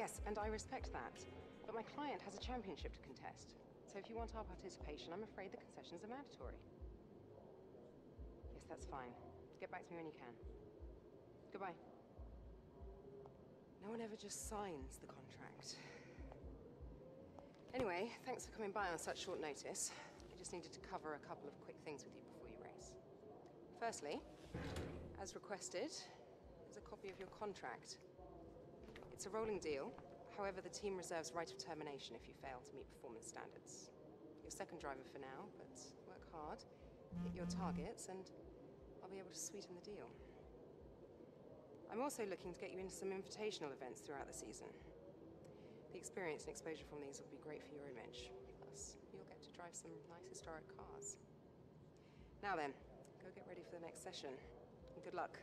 Yes, and I respect that. But my client has a championship to contest. So if you want our participation, I'm afraid the concessions are mandatory. Yes, that's fine. Get back to me when you can. Goodbye. No one ever just signs the contract. Anyway, thanks for coming by on such short notice. I just needed to cover a couple of quick things with you before you race. Firstly, as requested, is a copy of your contract. It's a rolling deal. However, the team reserves right of termination if you fail to meet performance standards. You're second driver for now, but work hard, hit your targets, and I'll be able to sweeten the deal. I'm also looking to get you into some invitational events throughout the season. The experience and exposure from these will be great for your image. Plus, you'll get to drive some nice historic cars. Now then, go get ready for the next session, and good luck.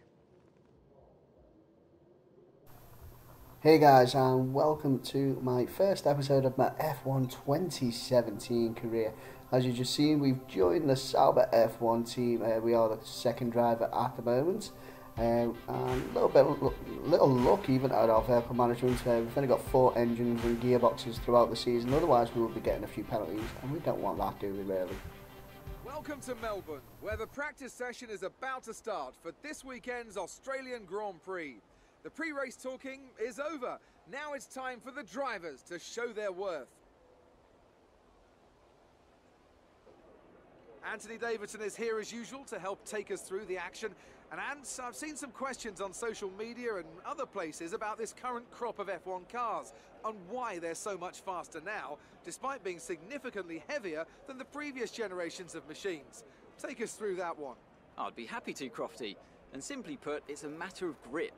Hey guys, and welcome to my first episode of my F1 2017 career. As you just seen, we've joined the Sauber F1 team. We are the second driver at the moment. And a little luck even out of vehicle management. We've only got 4 engines and gearboxes throughout the season. Otherwise, we will be getting a few penalties, and we don't want that, do we, really? Welcome to Melbourne, where the practice session is about to start for this weekend's Australian Grand Prix. The pre-race talking is over. Now it's time for the drivers to show their worth. Anthony Davidson is here as usual to help take us through the action. And Ants, I've seen some questions on social media and other places about this current crop of F1 cars and why they're so much faster now, despite being significantly heavier than the previous generations of machines. Take us through that one. I'd be happy to, Crofty. And simply put, it's a matter of grip.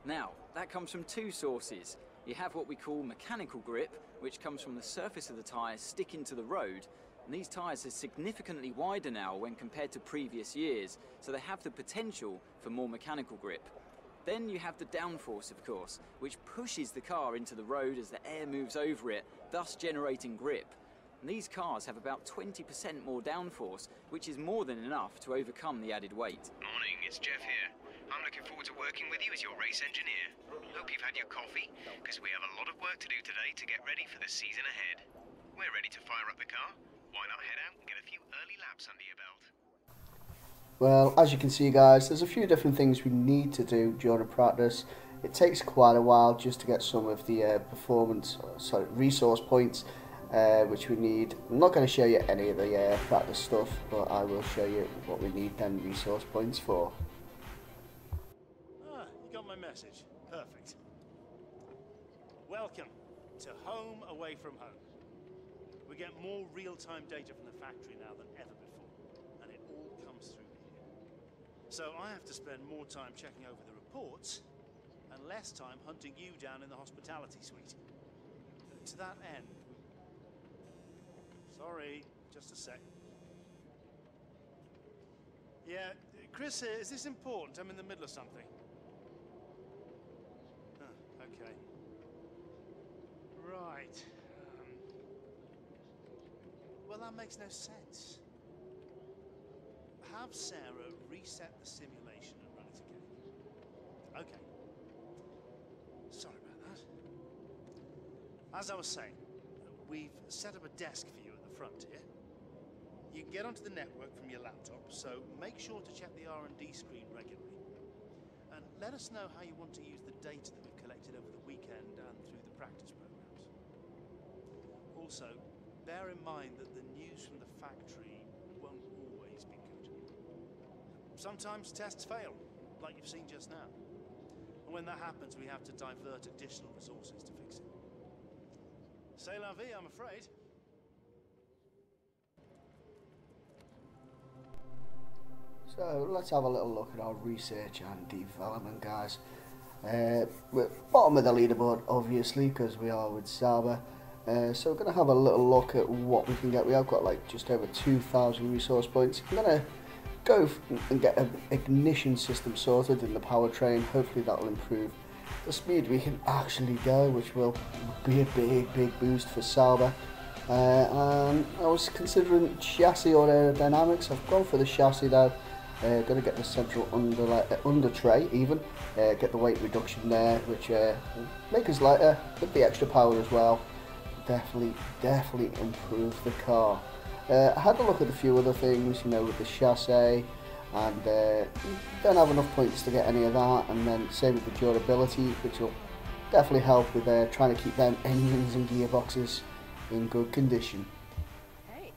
Now, that comes from 2 sources. You have what we call mechanical grip, which comes from the surface of the tyres sticking to the road. And these tyres are significantly wider now when compared to previous years, so they have the potential for more mechanical grip. Then you have the downforce, of course, which pushes the car into the road as the air moves over it, thus generating grip. And these cars have about 20% more downforce, which is more than enough to overcome the added weight. Morning, it's Jeff here. I'm looking forward to working with you as your race engineer. Hope you've had your coffee, because we have a lot of work to do today to get ready for the season ahead. We're ready to fire up the car. Why not head out and get a few early laps under your belt? Well, as you can see guys, there's a few different things we need to do during practice. It takes quite a while just to get some of the resource points which we need. I'm not going to show you any of the practice stuff, but I will show you what we need them resource points for. Ah, you got my message. Perfect. Welcome to home away from home. We get more real-time data from the factory now than ever before, and it all comes through here. So I have to spend more time checking over the reports and less time hunting you down in the hospitality suite. To that end... Sorry, just a sec. Yeah, Chris here, is this important? I'm in the middle of something. Oh, okay. Right. Well, that makes no sense. Have Sarah reset the simulation and run it again. Okay. Sorry about that. As I was saying, we've set up a desk for you at the front here. You can get onto the network from your laptop, so make sure to check the R&D screen regularly. And let us know how you want to use the data that we've collected over the weekend and through the practice programs. Also, bear in mind that the news from the factory won't always be good. Sometimes tests fail, like you've seen just now. And when that happens, we have to divert additional resources to fix it. C'est la vie, I'm afraid. So let's have a little look at our research and development, guys. We're bottom of the leaderboard, obviously, because we are with Sauber. So we're going to have a little look at what we can get. We have got like just over 2,000 resource points. I'm going to go and get an ignition system sorted in the powertrain. Hopefully that will improve the speed we can actually go, which will be a big boost for Sauber. And I was considering chassis or aerodynamics. I've gone for the chassis though. Going to get the central under tray even, get the weight reduction there, which will make us lighter with the extra power as well. Definitely improve the car. I had a look at a few other things, you know, with the chassis, and don't have enough points to get any of that, and then same with the durability, which will definitely help with trying to keep them engines and gearboxes in good condition. Hey,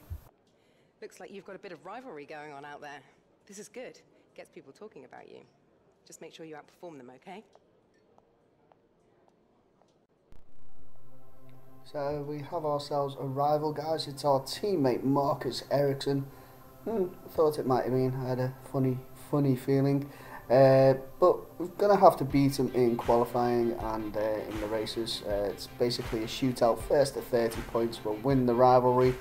looks like you've got a bit of rivalry going on out there. This is good. Gets people talking about you. Just make sure you outperform them, okay? So we have ourselves a rival, guys. It's our teammate Marcus Ericsson. Thought it might have been. I had a funny feeling. But we're going to have to beat him in qualifying and in the races. It's basically a shootout. First to 30 points will win the rivalry.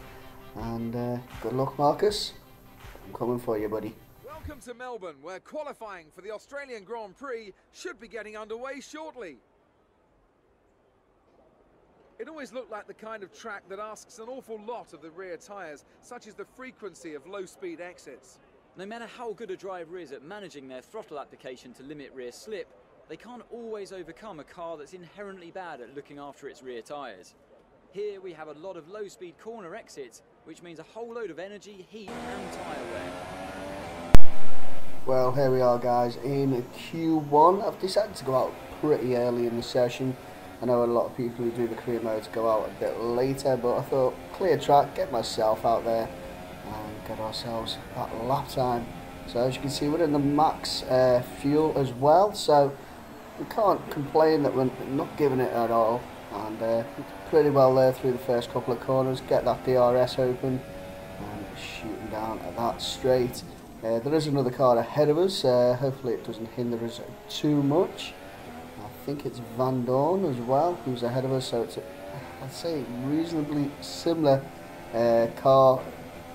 And good luck, Marcus. I'm coming for you, buddy. Welcome to Melbourne, where qualifying for the Australian Grand Prix should be getting underway shortly. It always looked like the kind of track that asks an awful lot of the rear tyres, such as the frequency of low-speed exits. No matter how good a driver is at managing their throttle application to limit rear slip, they can't always overcome a car that's inherently bad at looking after its rear tyres. Here we have a lot of low-speed corner exits, which means a whole load of energy, heat and tyre wear. Well, here we are, guys, in Q1. I've decided to go out pretty early in the session. I know a lot of people who do the career modes go out a bit later, but I thought, clear track, get myself out there and get ourselves that lap time. So as you can see, we're in the max fuel as well, so we can't complain that we're not giving it at all. And pretty well there through the first couple of corners, get that DRS open and shooting down at that straight. There is another car ahead of us, hopefully it doesn't hinder us too much. I think it's Van Dorn as well who's ahead of us, so it's I'd say reasonably similar car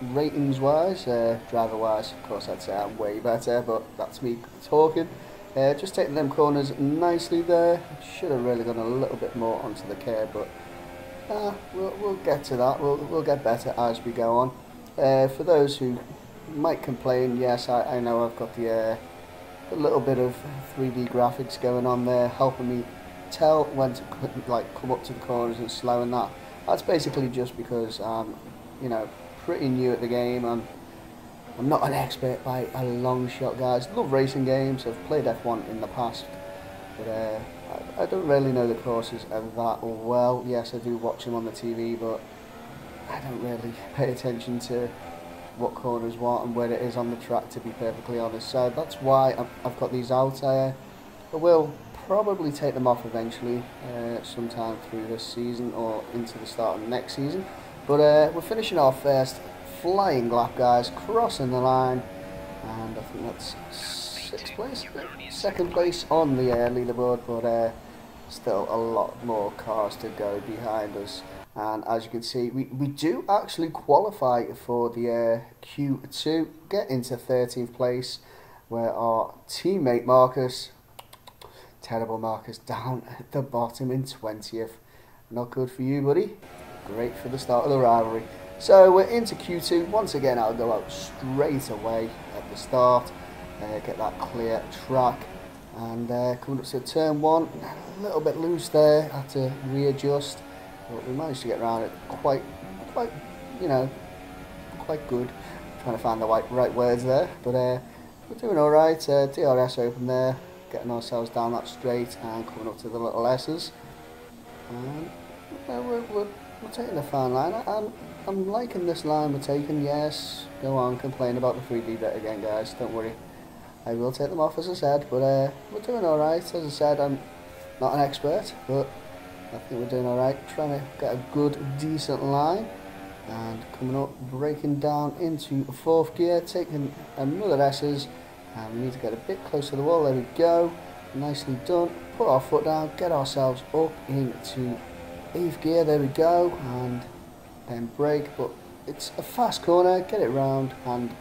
ratings wise, driver wise. Of course I'd say I'm way better, but that's me talking. Just taking them corners nicely there. Should have really gone a little bit more onto the curb, but we'll get to that. We'll get better as we go on. For those who might complain, yes, I know I've got the a little bit of 3D graphics going on there, helping me tell when to come up to the corners and slow and that. That's basically just because I'm, you know, pretty new at the game. I'm not an expert by a long shot, guys. Love racing games. I've played F1 in the past, but I don't really know the courses that well. Yes, I do watch them on the TV, but I don't really pay attention to what corners what and where it is on the track, to be perfectly honest. So that's why I've got these out. I will probably take them off eventually, sometime through this season or into the start of next season. But we're finishing our first flying lap, guys, crossing the line, and I think that's 6th place, second place on the leaderboard, but still a lot more cars to go behind us. And as you can see, we do actually qualify for the Q2, get into 13th place, where our teammate Marcus, terrible Marcus, down at the bottom in 20th. Not good for you, buddy. Great for the start of the rivalry. So we're into Q2. Once again, I'll go out straight away at the start, get that clear track, and coming up to turn 1, a little bit loose there, had to readjust. But we managed to get around it quite, you know, quite good. Trying to find the right words there, but we're doing all right. DRS open there, getting ourselves down that straight and coming up to the little S's. And we're taking the fine line. I'm liking this line we're taking. Yes, go on, complain about the 3D bit again, guys. Don't worry, I will take them off, as I said. But we're doing all right. As I said, I'm not an expert, but I think we're doing alright, trying to get a good, decent line, and coming up, braking down into 4th gear, taking another S's, and we need to get a bit closer to the wall. There we go, nicely done. Put our foot down, get ourselves up into 8th gear, there we go, and then brake, but it's a fast corner, get it round and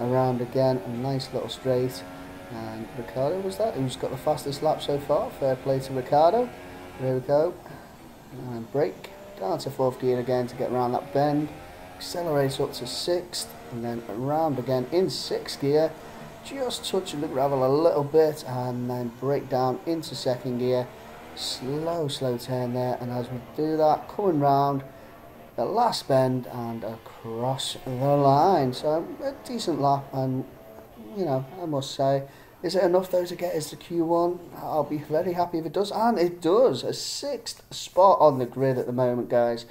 around again, a nice little straight. And Ricardo was that, who's got the fastest lap so far. Fair play to Ricardo. There we go. And brake down to 4th gear again to get around that bend, accelerate up to 6th, and then around again in 6th gear, just touch the gravel a little bit and then brake down into second gear. Slow turn there, and as we do that, coming round the last bend and across the line. So a decent lap, and you know, I must say, is it enough though to get us to Q1? I'll be very happy if it does, and it does. A 6th spot on the grid at the moment, guys.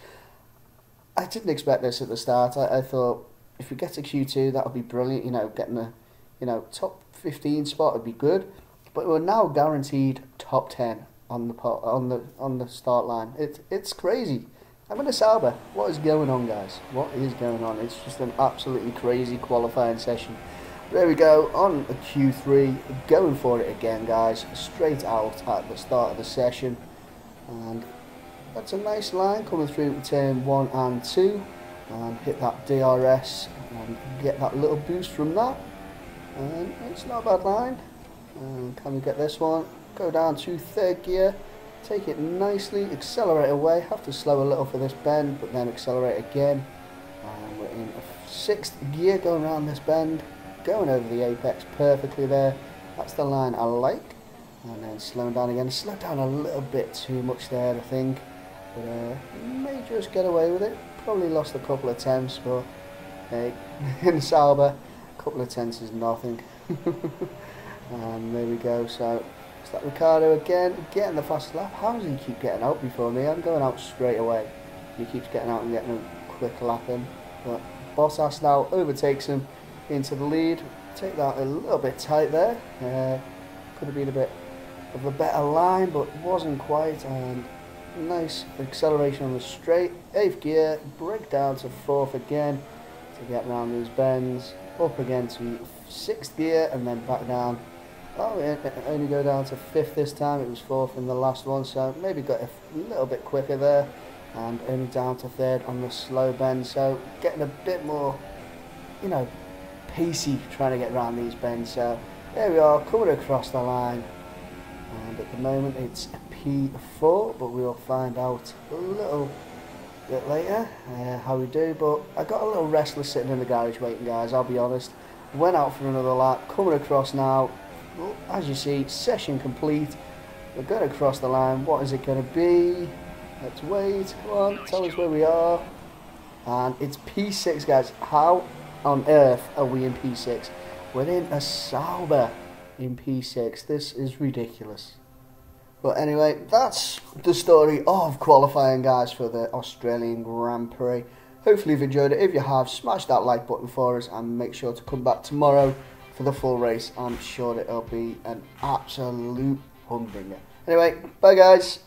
I didn't expect this at the start. I thought if we get to Q2, that would be brilliant. You know, getting a top 15 spot would be good, but we're now guaranteed top 10 on the start line. It's crazy. I'm in a Sauber. What is going on, guys? What is going on? It's just an absolutely crazy qualifying session. There we go, on a Q3, going for it again, guys, straight out at the start of the session, and that's a nice line coming through turn 1 and 2, and hit that DRS and get that little boost from that, and it's not a bad line. And can we get this one? Go down to 3rd gear, take it nicely, accelerate away, have to slow a little for this bend, but then accelerate again, and we're in a 6th gear going around this bend. Going over the apex perfectly there. That's the line I like. And then slowing down again. Slowed down a little bit too much there, I think. But may just get away with it. Probably lost a couple of tenths, but hey, in Sauber, a couple of tenths is nothing. And there we go. So it's that Ricardo again, getting the fast lap. How does he keep getting out before me? I'm going out straight away. He keeps getting out and getting a quick lap in. But Bottas now overtakes him into the lead. Take that a little bit tight there. Could have been a bit of a better line, but wasn't quite. And nice acceleration on the straight. 8th gear, brake down to 4th again to get around these bends. Up again to 6th gear and then back down. Oh, it only go down to 5th this time. It was 4th in the last one, so maybe got a little bit quicker there. And only down to 3rd on the slow bend. So getting a bit more, you know, pacey trying to get around these bends. So there we are, coming across the line, and at the moment it's P4, but we'll find out a little bit later how we do. But I got a little restless sitting in the garage waiting, guys, I'll be honest. Went out for another lap, coming across now. Well, as you see, session complete. We're going to cross the line. What is it going to be? Let's wait. Come on, tell us where we are. And it's P6, guys. How on earth are we in P6? We're in a Sauber in P6. This is ridiculous. But anyway, that's the story of qualifying, guys, for the Australian Grand Prix. Hopefully you've enjoyed it. If you have, smash that like button for us and make sure to come back tomorrow for the full race. I'm sure it'll be an absolute humdinger. Anyway, bye guys.